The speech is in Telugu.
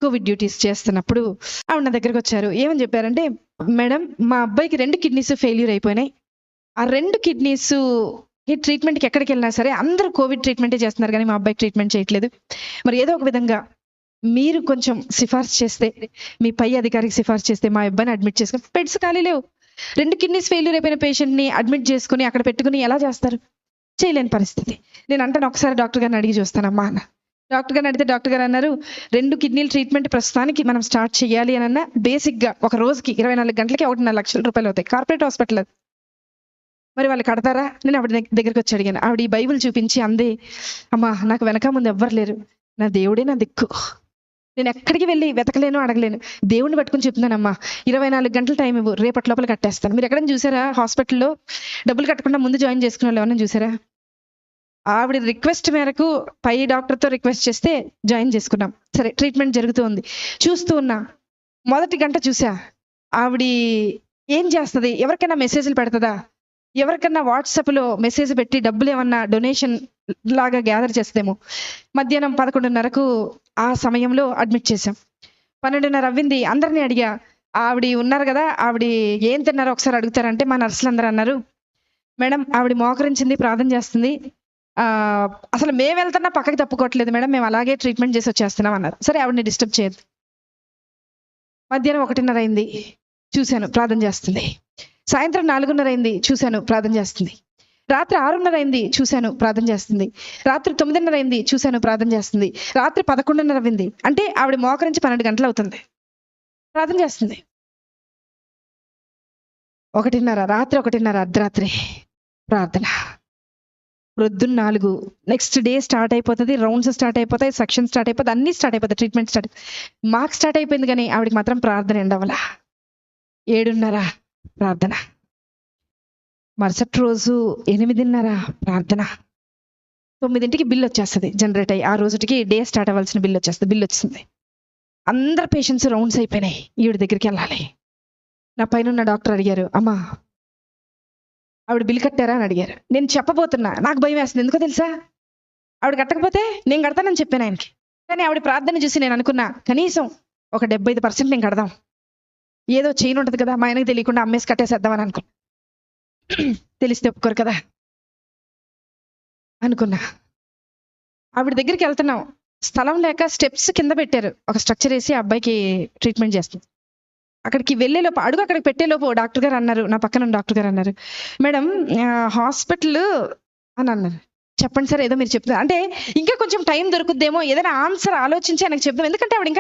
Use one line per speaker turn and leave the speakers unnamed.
కోవిడ్ డ్యూటీస్ చేస్తున్నప్పుడు ఆవిడ నా దగ్గరికి వచ్చారు. ఏమని చెప్పారంటే, మేడం మా అబ్బాయికి 2 కిడ్నీస్ ఫెయిల్యూర్ అయిపోయినాయి. ఆ 2 కిడ్నీస్ ట్రీట్మెంట్‌కి ఎక్కడికెళ్ళినా సరే అందరూ కోవిడ్ ట్రీట్మెంటే చేస్తున్నారు గానీ మా అబ్బాయికి ట్రీట్మెంట్ చేయట్లేదు. మరి ఏదో ఒక విధంగా మీరు కొంచెం సిఫార్సు చేస్తే, మీ పై అధికారికి సిఫార్సు చేస్తే మా అబ్బాయిని అడ్మిట్ చేసుకొని బెడ్స్ ఖాళీ లేవు. 2 కిడ్నీస్ ఫెయిల్యూర్ అయిపోయిన పేషెంట్‌ని అడ్మిట్ చేసుకొని అక్కడ పెట్టుకొని ఎలా చేస్తారు? చేయలేని పరిస్థితి. నేను అంటాను, ఒకసారి డాక్టర్ గారిని అడిగి చూస్తానమ్మా అన్న. డాక్టర్ గారిని అడిగితే డాక్టర్ గారు అన్నారు, 2 కిడ్నీల ట్రీట్మెంట్ ప్రస్తుతానికి మనం స్టార్ట్ చేయాలి అని అన్నా బేసిక్‌గా ఒక రోజుకి 24 గంటలకి 1.5 లక్షల రూపాయలు అవుతాయి. కార్పొరేట్ హాస్పిటల్ అది. మరి వాళ్ళు కడతారా? నేను ఆవిడ దగ్గరికి వచ్చి అడిగాను. ఆవిడ ఈ బైబిల్ చూపించి అంది, అమ్మా నాకు వెనక ముందు ఎవ్వరు లేరు. నా దేవుడే నా దిక్కు. నేను ఎక్కడికి వెళ్ళి వెతకలేను, అడగలేను. దేవుడిని పట్టుకుని చెప్తున్నానమ్మా, 24 గంటల టైం ఇవ్వు, రేపటి లోపల కట్టేస్తాను. మీరు ఎక్కడైనా చూసారా హాస్పిటల్‌లో డబ్బులు కట్టకుండా ముందు జాయిన్ చేసుకునే వాళ్ళు ఎవరైనా చూసారా? ఆవిడ రిక్వెస్ట్ మేరకు పై డాక్టర్‌తో రిక్వెస్ట్ చేస్తే జాయిన్ చేసుకున్నాం. సరే ట్రీట్మెంట్ జరుగుతూ ఉంది. చూస్తూ ఉన్నా. మొదటి గంట చూసా. ఆవిడ ఏం చేస్తది? ఎవరికైనా మెసేజ్‌లు పెడతదా? ఎవరికన్నా వాట్సాప్‌లో మెసేజ్ పెట్టి డబ్బులు ఏమన్నా డొనేషన్ లాగా గ్యాదర్ చేస్తదేమో. మధ్యాహ్నం 11:30కు ఆ సమయంలో అడ్మిట్ చేశాం. 12:30 అవ్వింది. అందరిని అడిగా. ఆవిడ ఉన్నారు కదా, ఆవిడ ఏం తిన్నారో ఒకసారి అడుగుతారంటే మా నర్సులందరూ అన్నారు, మేడం ఆవిడ మోకరించింది, ప్రార్థన చేస్తుంది. అసలు మేము వెళ్తున్నా పక్కకి తప్పుకోవట్లేదు మేడం, మేము అలాగే ట్రీట్మెంట్ చేసి వచ్చేస్తున్నాం అన్నారు. సరే ఆవిడని డిస్టర్బ్ చేయొద్దు. మధ్యాహ్నం 1:30 అయింది. చూశాను ప్రార్థన చేస్తుంది. సాయంత్రం 4:30 అయింది. చూశాను ప్రార్థన చేస్తుంది. రాత్రి 6:30 అయింది. చూశాను ప్రార్థన చేస్తుంది. రాత్రి 9:30 అయింది. చూశాను ప్రార్థన చేస్తుంది. రాత్రి 11:30 అయింది. అంటే ఆవిడ మోకరించి 12 గంటలు అవుతుంది. ప్రార్థన చేస్తుంది. 1:30 రాత్రి 1:30 అర్ధరాత్రి ప్రార్థన. ప్రొద్దున 4 నెక్స్ట్ డే స్టార్ట్ అయిపోతుంది. రౌండ్స్ స్టార్ట్ అయిపోతాయి, సెక్షన్ స్టార్ట్ అయిపోతుంది, అన్ని స్టార్ట్ అయిపోతాయి, ట్రీట్మెంట్ స్టార్ట్. మాకు స్టార్ట్ అయిపోయింది కానీ ఆవిడకి మాత్రం ప్రార్థన ఎండవల. 7:30 ప్రార్థన. మరుసటి రోజు 8:30 ప్రార్థన. 9కి బిల్ వచ్చేస్తుంది జనరేట్ అయ్యి. ఆ రోజుకి డే స్టార్ట్ అవ్వాల్సిన బిల్ వచ్చేస్తుంది. బిల్ వచ్చింది. అందరు పేషెంట్స్ రౌండ్స్ అయిపోయినాయి. ఈవిడ దగ్గరికి వెళ్ళాలి. నా పైన ఉన్న డాక్టర్ అడిగారు, అమ్మా ఆవిడ బిల్ కట్టారా అని అడిగారు. నేను చెప్పబోతున్నా, నాకు భయం వేస్తుంది. ఎందుకో తెలుసా? ఆవిడ కట్టకపోతే నేను కడతానని చెప్పాను ఆయనకి. కానీ ఆవిడ ప్రార్థన చూసి నేను అనుకున్నా, కనీసం ఒక 75% నేను కడదాం. ఏదో చైన్ ఉంటుంది కదా, మా ఆయనకి తెలియకుండా అమ్మేసి కట్టేసేద్దామని అనుకున్నా. తెలిస్తే ఒప్పుకోరు కదా అనుకున్నా. ఆవిడ దగ్గరికి వెళ్తున్నాం. స్థలం లేక స్టెప్స్ కింద పెట్టారు. ఒక స్ట్రక్చర్ వేసి అబ్బాయికి ట్రీట్మెంట్ చేస్తుంది. అక్కడికి వెళ్ళేలోపు అడుగు అక్కడికి పెట్టేలోపు డాక్టర్ గారు అన్నారు, నా పక్కన డాక్టర్ గారు అన్నారు, మేడం హాస్పిటల్ అని అన్నారు. చెప్పండి సార్, ఏదో మీరు చెప్తున్నారు అంటే ఇంకా కొంచెం టైం దొరుకుద్దేమో, ఏదైనా ఆన్సర్ ఆలోచించి ఆయనకు చెప్దాం. ఎందుకంటే ఆవిడ ఇంకా